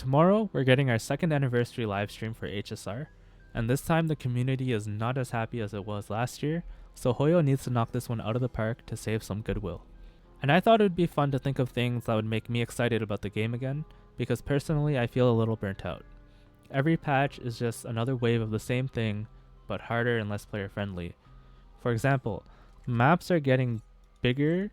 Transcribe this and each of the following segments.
Tomorrow, we're getting our second anniversary livestream for HSR, and this time the community is not as happy as it was last year, so Hoyo needs to knock this one out of the park to save some goodwill. And I thought it would be fun to think of things that would make me excited about the game again, because personally I feel a little burnt out. Every patch is just another wave of the same thing, but harder and less player friendly. For example, maps are getting bigger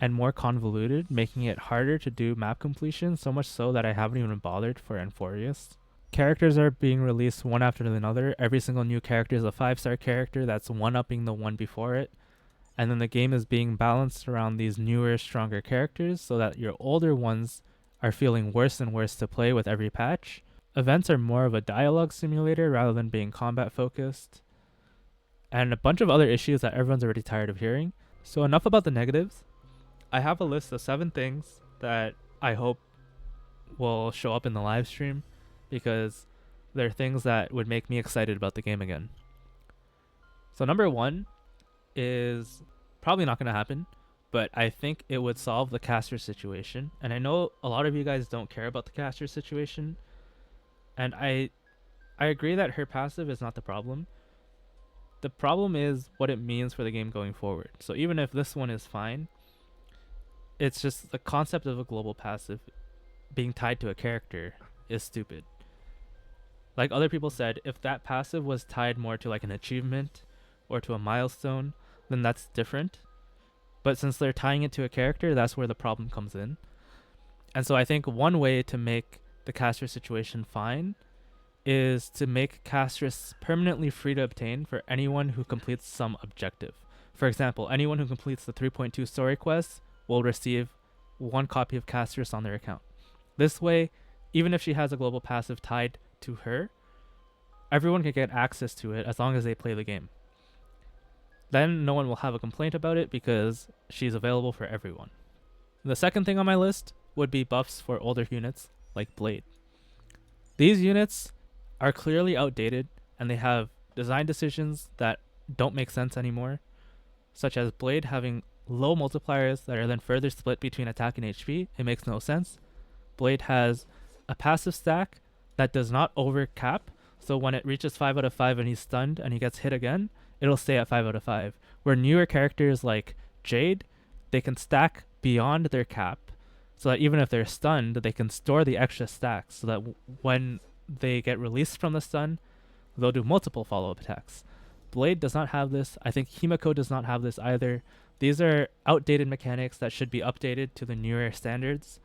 and more convoluted, making it harder to do map completion, so much so that I haven't even bothered for Enforius. Characters are being released one after another. Every single new character is a 5-star character that's one-upping the one before it. And then the game is being balanced around these newer, stronger characters so that your older ones are feeling worse and worse to play with every patch. Events are more of a dialogue simulator rather than being combat focused. And a bunch of other issues that everyone's already tired of hearing. So enough about the negatives. I have a list of 7 things that I hope will show up in the live stream because they're things that would make me excited about the game again. So number 1 is probably not going to happen, but I think it would solve the caster situation. And I know a lot of you guys don't care about the caster situation, and I agree that her passive is not the problem. The problem is what it means for the game going forward. So even if this one is fine, it's just the concept of a global passive being tied to a character is stupid. Like other people said, if that passive was tied more to like an achievement or to a milestone, then that's different. But since they're tying it to a character, that's where the problem comes in. And so I think one way to make the caster situation fine is to make casters permanently free to obtain for anyone who completes some objective. For example, anyone who completes the 3.2 story quest will receive 1 copy of Castress on their account. This way, even if she has a global passive tied to her, everyone can get access to it as long as they play the game. Then no one will have a complaint about it because she's available for everyone. The second thing on my list would be buffs for older units like Blade. These units are clearly outdated and they have design decisions that don't make sense anymore, such as Blade having low multipliers that are then further split between attack and HP. It makes no sense. Blade has a passive stack that does not overcap, so when it reaches 5 out of 5 and he's stunned and he gets hit again, it'll stay at 5 out of 5. Where newer characters like Jade, they can stack beyond their cap, so that even if they're stunned, they can store the extra stacks, so that when they get released from the stun, they'll do multiple follow-up attacks. Blade does not have this. I think Himiko does not have this either. These are outdated mechanics that should be updated to the newer standards.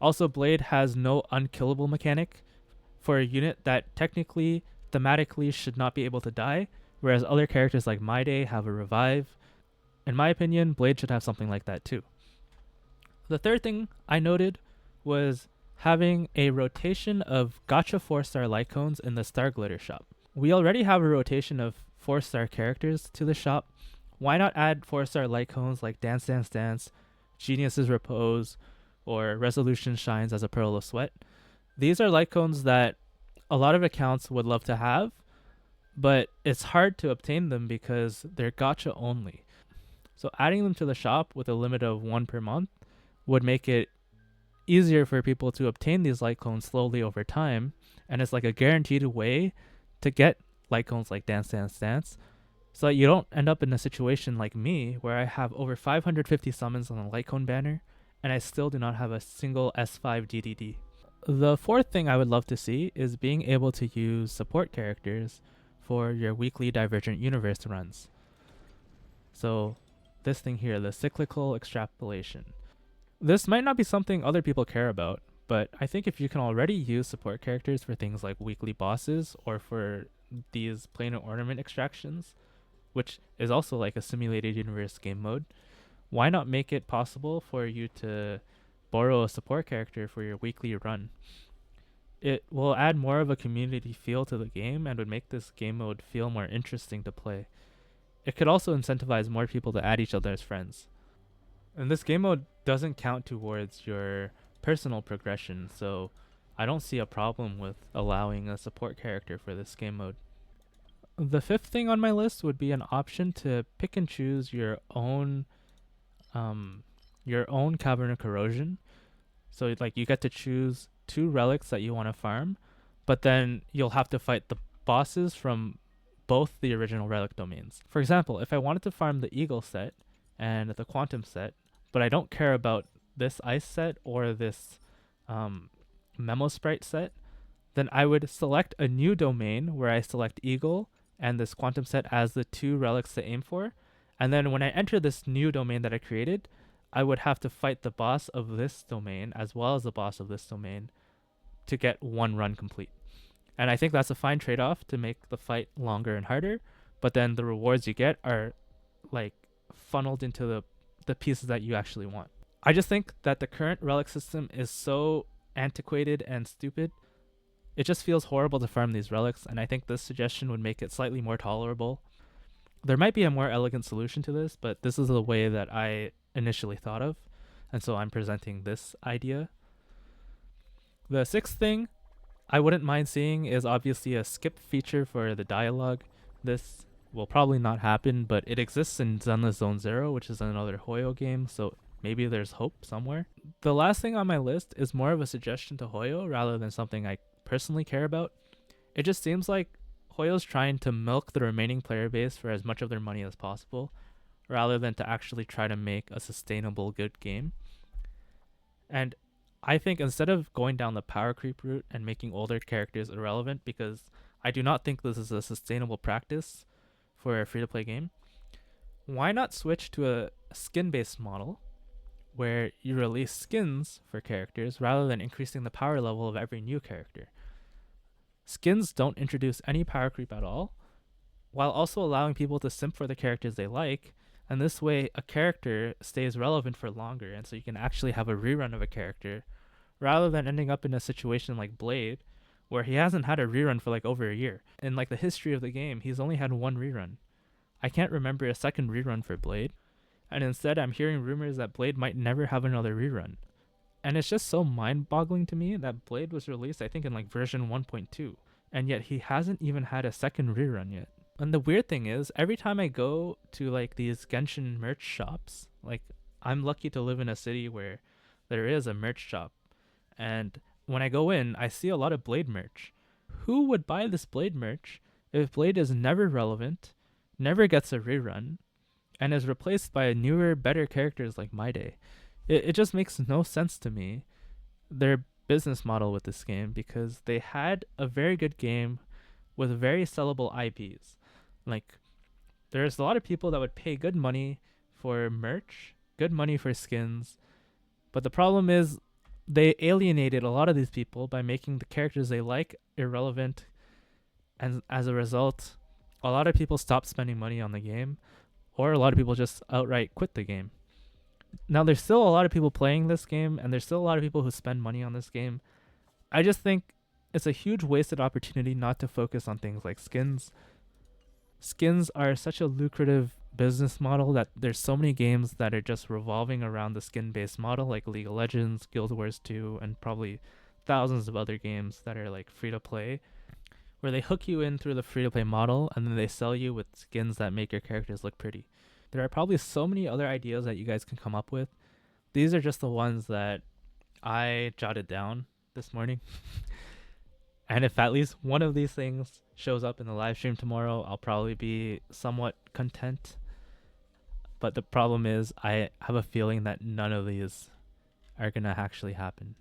Also, Blade has no unkillable mechanic for a unit that technically, thematically should not be able to die, whereas other characters like Maide have a revive. In my opinion, Blade should have something like that too. The third thing I noted was having a rotation of gacha 4-star Lycones in the Star Glitter shop. We already have a rotation of 4-star characters to the shop. Why not add 4-star Lycones like Dance Dance Dance, Genius's Repose, or Resolution Shines as a Pearl of Sweat? These are Lycones that a lot of accounts would love to have, but it's hard to obtain them because they're gacha only. So adding them to the shop with a limit of 1 per month would make it easier for people to obtain these Lycones slowly over time, and it's like a guaranteed way to get Lycones like Dance Dance Dance, so that you don't end up in a situation like me where I have over 550 summons on the Lycone banner and I still do not have a single S5 DDD. The fourth thing I would love to see is being able to use support characters for your weekly Divergent Universe runs. So this thing here, the cyclical extrapolation. This might not be something other people care about, but I think if you can already use support characters for things like weekly bosses or for these planar ornament extractions, which is also like a simulated universe game mode, why not make it possible for you to borrow a support character for your weekly run? It will add more of a community feel to the game and would make this game mode feel more interesting to play. It could also incentivize more people to add each other as friends. And this game mode doesn't count towards your personal progression, so I don't see a problem with allowing a support character for this game mode. The fifth thing on my list would be an option to pick and choose your own Cavern of Corrosion. So like you get to choose 2 relics that you want to farm, but then you'll have to fight the bosses from both the original relic domains. For example, if I wanted to farm the Eagle set and the Quantum set, but I don't care about this Ice set or this Memo Sprite set, then I would select a new domain where I select Eagle and this Quantum set as the 2 relics to aim for. And then when I enter this new domain that I created, I would have to fight the boss of this domain as well as the boss of this domain to get 1 run complete. And I think that's a fine trade-off to make the fight longer and harder, but then the rewards you get are like funneled into the pieces that you actually want. I just think that the current relic system is so antiquated and stupid. It just feels horrible to farm these relics, and I think this suggestion would make it slightly more tolerable. There might be a more elegant solution to this, but this is the way that I initially thought of, and so I'm presenting this idea. The 6th thing I wouldn't mind seeing is obviously a skip feature for the dialogue. This will probably not happen, but it exists in Zenless Zone Zero, which is another Hoyo game, so maybe there's hope somewhere. The last thing on my list is more of a suggestion to Hoyo rather than something I personally care about. It just seems like Hoyo's trying to milk the remaining player base for as much of their money as possible, rather than to actually try to make a sustainable good game. And I think instead of going down the power creep route and making older characters irrelevant, because I do not think this is a sustainable practice for a free-to-play game, why not switch to a skin-based model where you release skins for characters rather than increasing the power level of every new character? Skins don't introduce any power creep at all, while also allowing people to simp for the characters they like, and this way a character stays relevant for longer, and so you can actually have a rerun of a character rather than ending up in a situation like Blade where he hasn't had a rerun for like over a year. In like the history of the game, he's only had 1 rerun. I can't remember a second rerun for Blade, and instead I'm hearing rumors that Blade might never have another rerun. And it's just so mind-boggling to me that Blade was released I think in like version 1.2, and yet he hasn't even had a second rerun yet. And the weird thing is, every time I go to like these Genshin merch shops, like I'm lucky to live in a city where there is a merch shop, and when I go in, I see a lot of Blade merch. Who would buy this Blade merch if Blade is never relevant, never gets a rerun, and is replaced by newer, better characters like My Day? It just makes no sense to me, their business model with this game, because they had a very good game with very sellable IPs. Like, there's a lot of people that would pay good money for merch, good money for skins, but the problem is they alienated a lot of these people by making the characters they like irrelevant, and as a result, a lot of people stopped spending money on the game, or a lot of people just outright quit the game. Now, there's still a lot of people playing this game, and there's still a lot of people who spend money on this game. I just think it's a huge wasted opportunity not to focus on things like skins. Skins are such a lucrative business model that there's so many games that are just revolving around the skin-based model, like League of Legends, Guild Wars 2, and probably thousands of other games that are like free-to-play, where they hook you in through the free-to-play model, and then they sell you with skins that make your characters look pretty. There are probably so many other ideas that you guys can come up with. These are just the ones that I jotted down this morning. And if at least one of these things shows up in the live stream tomorrow, I'll probably be somewhat content. But the problem is, I have a feeling that none of these are going to actually happen.